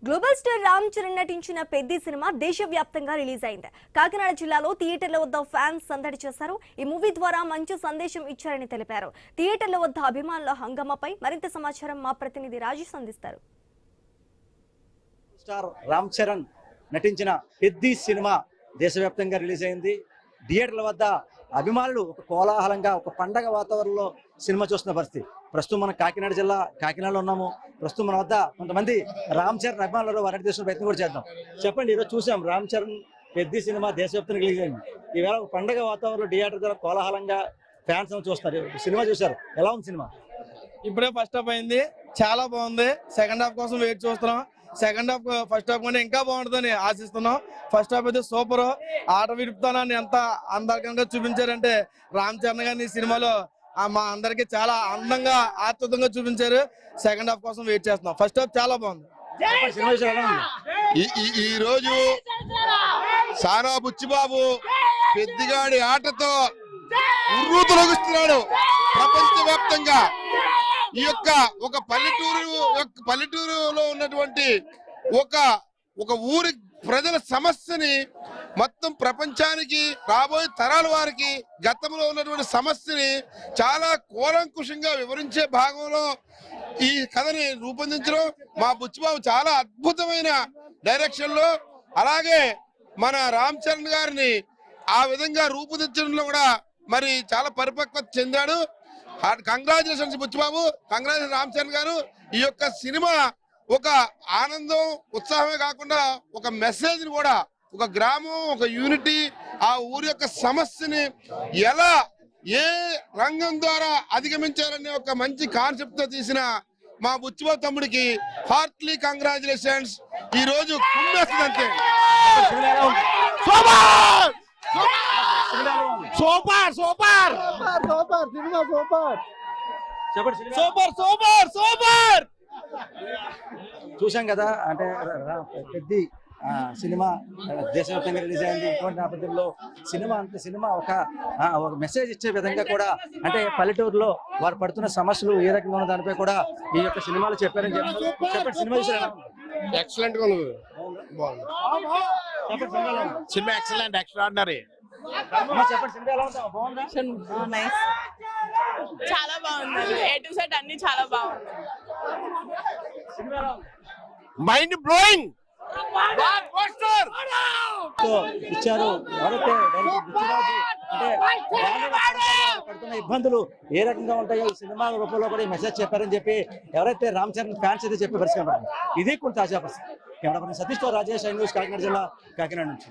Global star Ram Charan నటించిన Peddi cinema దేశవ్యాప్తంగా release అయింది. కాకినాడ జిల్లాలో థియేటర్ల వద్ద ఫ్యాన్స్ సందడి చేశారు. ఈ మూవీ ద్వారా మంచి సందేశం ఇచ్చారని తెలిపారు. థియేటర్ల వద్ద అభిమానుల హంగామాపై మరింత సమాచారం మా ప్రతినిధి రాజేష్ అందిస్తారు. స్టార్ రామ్ చరణ్ నటించిన పెద్ది సినిమా దేశవ్యాప్తంగా రిలీజ్ అయింది. థియేటర్ల వద్ద అభిమానులు ఒక కోలాహలంగా ఒక పండగ వాతావరణంలో సినిమా చూస్తున్న పరిస్థితి. ప్రస్తుతం మనం కాకినాడ జిల్లా కాకినాడలో ఉన్నాము. ప్రస్తుతం మన వద్ద కొంతమంది రామ్ చరణ్ అభిమానులు వారి చేసిన ప్రయత్నం కూడా చేద్దాం. చెప్పండి, ఈరోజు చూసాం రామ్ చరణ్ పెద్ది సినిమా దేశవ్యాప్తంగా రిలీజ్ అయింది. ఈవేళ ఒక పండగ వాతావరణంలో థియేటర్ ద్వారా కోలాహలంగా ఫ్యాన్స్ చూస్తారు. సినిమా చూసారు, ఎలా ఉంది సినిమా? ఇప్పుడే ఫస్ట్ హాఫ్ అయింది, చాలా బాగుంది. సెకండ్ హాఫ్ కోసం వెయిట్ చూస్తున్నాం. సెకండ్ హాఫ్ ఫస్ట్ హాఫ్ కంటే ఇంకా బాగుంటుందని ఆశిస్తున్నాం. ఫస్ట్ హాఫ్ అయితే సూపర్. ఆట విడుపుతానని ఎంత అందరికంగా చూపించారంటే రామ్ చరణ్ గారిని ఈ సినిమాలో మా అందరికి చాలా అందంగా ఆత్మతంగా చూపించారు. సెకండ్ హాఫ్ కోసం వెయిట్ చేస్తున్నాం. ఫస్ట్ హాఫ్ చాలా బాగుంది. ఈ రోజు సానా బుచ్చిబాబు పెద్దిగాడి ఆటతో ఉర్రూ తొలగిస్తున్నాడు ప్రపంచవ్యాప్తంగా. ఈ యొక్క ఒక పల్లెటూరులో ఉన్నటువంటి ఒక ఊరి ప్రజల సమస్యని మొత్తం ప్రపంచానికి రాబోయే తరాల వారికి గతంలో ఉన్నటువంటి సమస్యని చాలా కూలంకుషంగా వివరించే భాగంలో ఈ కథని రూపొందించడం మా బుచ్చిబాబు చాలా అద్భుతమైన డైరెక్షన్ లో, అలాగే మన రామ్ చరణ్ గారిని ఆ విధంగా రూపొందించడంలో కూడా మరి చాలా పరిపక్వత చెందాడు. కంగ్రాచులేషన్స్ బుచ్చిబాబు, కంగ్రాచులేషన్ రామ్ చరణ్ గారు. ఈ యొక్క సినిమా ఒక ఆనందం ఉత్సాహమే కాకుండా ఒక మెసేజ్ ని కూడా, ఒక గ్రామం, ఒక యూనిటీ, ఆ ఊరి యొక్క సమస్యని ఎలా ఏ రంగం ద్వారా అధిగమించాలనే ఒక మంచి కాన్సెప్ట్ తో తీసిన మా బుచ్చిబాబు తమ్ముడికి హార్ట్లీ కంగ్రాచులేషన్స్. ఈ రోజు కుమ్మేస్తుందంతే. Super super super cinema super super super super. చూసాం కదా, అంటే పెద్ది సినిమా దేశవ్యాప్తంగా రిలీజ్ అయింది. ఇటువంటి నేపథ్యంలో సినిమా ఒక మెసేజ్ ఇచ్చే విధంగా కూడా, అంటే పల్లెటూరులో వారు పడుతున్న సమస్యలు ఏ రకంగా ఉన్న దానిపై కూడా ఈ యొక్క సినిమాలో చెప్పారని చెప్పండి. సినిమా చూసారా? ఎక్సలెంట్ గా ఉంది. Cinema excellent, extraordinary. చెప్పండి, సినిమా ఎలా ఉందా? బాగుందా? నైస్, చాలా బాగుంది. ఏ టు సెట్ అన్ని చాలా బాగుంది. మైండ్ బ్లోయింగ్ ఇచ్చారు. ఎవరైతే పడుతున్న ఇబ్బందులు ఏ రకంగా ఉంటాయో ఈ సినిమా రూపంలో కూడా ఈ మెసేజ్ చెప్పారని చెప్పి ఎవరైతే రామ్ చరణ్ ఫ్యాన్స్ అయితే చెప్పే పరిస్థితి. ఇది కొంత తాజా పరిస్థితి. కెమెరా పర్సన్ సతీష్ తో రాజేష్, న్యూస్, కాకినాడ జిల్లా, కాకినాడ నుంచి.